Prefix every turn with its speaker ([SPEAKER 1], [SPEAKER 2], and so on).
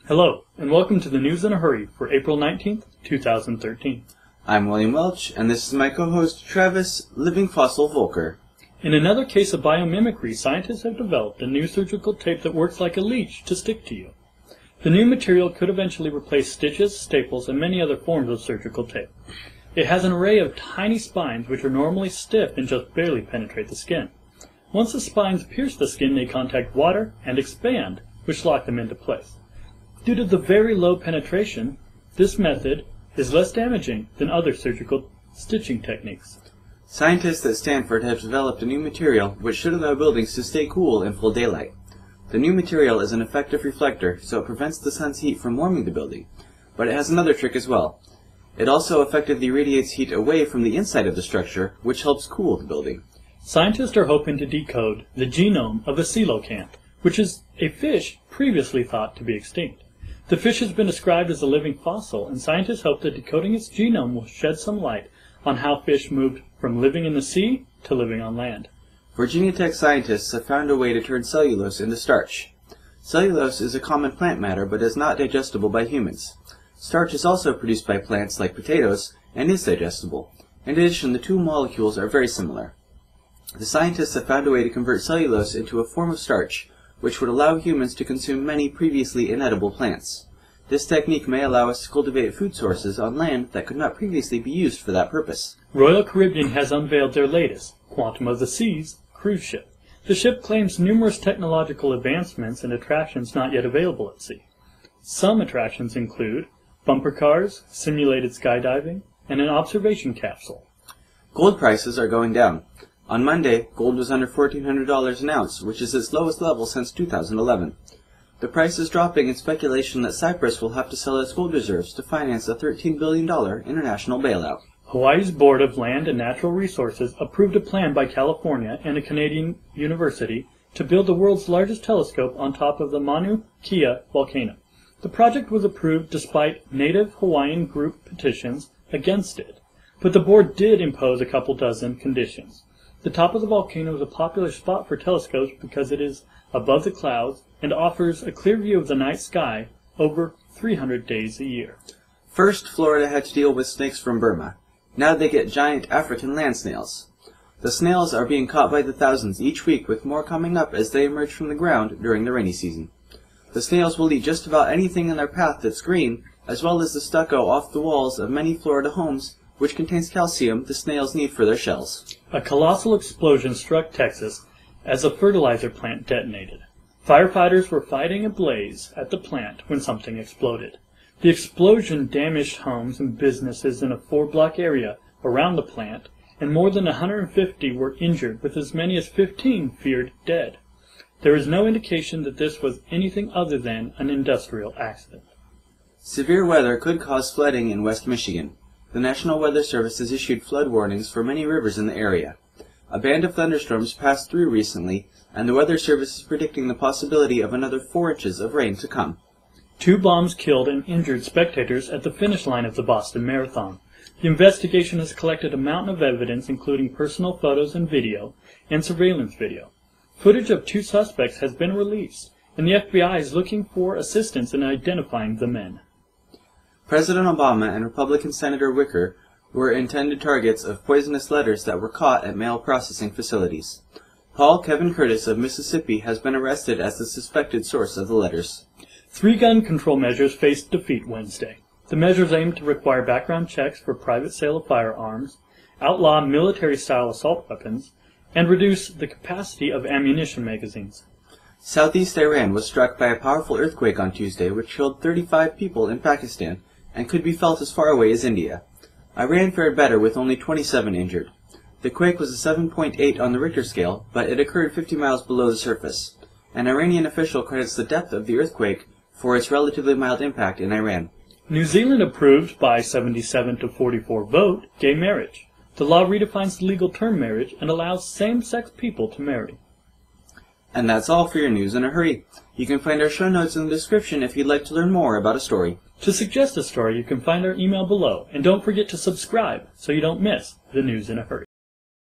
[SPEAKER 1] Hello, and welcome to the News in a Hurry for April 19th, 2013.
[SPEAKER 2] I'm William Welch, and this is my co-host Travis Living Fossil Volker.
[SPEAKER 1] In another case of biomimicry, scientists have developed a new surgical tape that works like a leech to stick to you. The new material could eventually replace stitches, staples, and many other forms of surgical tape. It has an array of tiny spines which are normally stiff and just barely penetrate the skin. Once the spines pierce the skin, they contact water and expand, which lock them into place. Due to the very low penetration, this method is less damaging than other surgical stitching techniques.
[SPEAKER 2] Scientists at Stanford have developed a new material which should allow buildings to stay cool in full daylight. The new material is an effective reflector, so it prevents the sun's heat from warming the building. But it has another trick as well. It also effectively radiates heat away from the inside of the structure, which helps cool the building.
[SPEAKER 1] Scientists are hoping to decode the genome of a coelacanth, which is a fish previously thought to be extinct. The fish has been described as a living fossil, and scientists hope that decoding its genome will shed some light on how fish moved from living in the sea to living on land.
[SPEAKER 2] Virginia Tech scientists have found a way to turn cellulose into starch. Cellulose is a common plant matter but is not digestible by humans. Starch is also produced by plants like potatoes and is digestible. In addition, the two molecules are very similar. The scientists have found a way to convert cellulose into a form of starch, which would allow humans to consume many previously inedible plants. This technique may allow us to cultivate food sources on land that could not previously be used for that purpose.
[SPEAKER 1] Royal Caribbean has unveiled their latest, Quantum of the Seas, cruise ship. The ship claims numerous technological advancements and attractions not yet available at sea. Some attractions include bumper cars, simulated skydiving, and an observation capsule.
[SPEAKER 2] Gold prices are going down. On Monday, gold was under $1,400 an ounce, which is its lowest level since 2011. The price is dropping in speculation that Cyprus will have to sell its gold reserves to finance a $13 billion international bailout.
[SPEAKER 1] Hawaii's Board of Land and Natural Resources approved a plan by California and a Canadian university to build the world's largest telescope on top of the Mauna Kea volcano. The project was approved despite native Hawaiian group petitions against it, but the board did impose a couple dozen conditions. The top of the volcano is a popular spot for telescopes because it is above the clouds and offers a clear view of the night sky over 300 days a year.
[SPEAKER 2] First, Florida had to deal with snakes from Burma. Now they get giant African land snails. The snails are being caught by the thousands each week, with more coming up as they emerge from the ground during the rainy season. The snails will eat just about anything in their path that's green, as well as the stucco off the walls of many Florida homes, which contains calcium the snails need for their shells.
[SPEAKER 1] A colossal explosion struck Texas as a fertilizer plant detonated. Firefighters were fighting a blaze at the plant when something exploded. The explosion damaged homes and businesses in a 4-block area around the plant, and more than 150 were injured, with as many as 15 feared dead. There is no indication that this was anything other than an industrial accident.
[SPEAKER 2] Severe weather could cause flooding in West Michigan. The National Weather Service has issued flood warnings for many rivers in the area. A band of thunderstorms passed through recently, and the Weather Service is predicting the possibility of another 4 inches of rain to come.
[SPEAKER 1] 2 bombs killed and injured spectators at the finish line of the Boston Marathon. The investigation has collected a mountain of evidence, including personal photos and video, and surveillance video. Footage of 2 suspects has been released, and the FBI is looking for assistance in identifying the men.
[SPEAKER 2] President Obama and Republican Senator Wicker were intended targets of poisonous letters that were caught at mail processing facilities. Paul Kevin Curtis of Mississippi has been arrested as the suspected source of the letters.
[SPEAKER 1] 3 gun control measures faced defeat Wednesday. The measures aim to require background checks for private sale of firearms, outlaw military-style assault weapons, and reduce the capacity of ammunition magazines.
[SPEAKER 2] Southeast Iran was struck by a powerful earthquake on Tuesday, which killed 35 people in Pakistan and could be felt as far away as India. Iran fared better with only 27 injured. The quake was a 7.8 on the Richter scale, but it occurred 50 miles below the surface. An Iranian official credits the depth of the earthquake for its relatively mild impact in Iran.
[SPEAKER 1] New Zealand approved by 77 to 44 vote gay marriage. The law redefines the legal term marriage and allows same-sex people to marry.
[SPEAKER 2] And that's all for your news in a hurry. You can find our show notes in the description if you'd like to learn more about a story.
[SPEAKER 1] To suggest a story, you can find our email below, and don't forget to subscribe so you don't miss the News in a Hurry.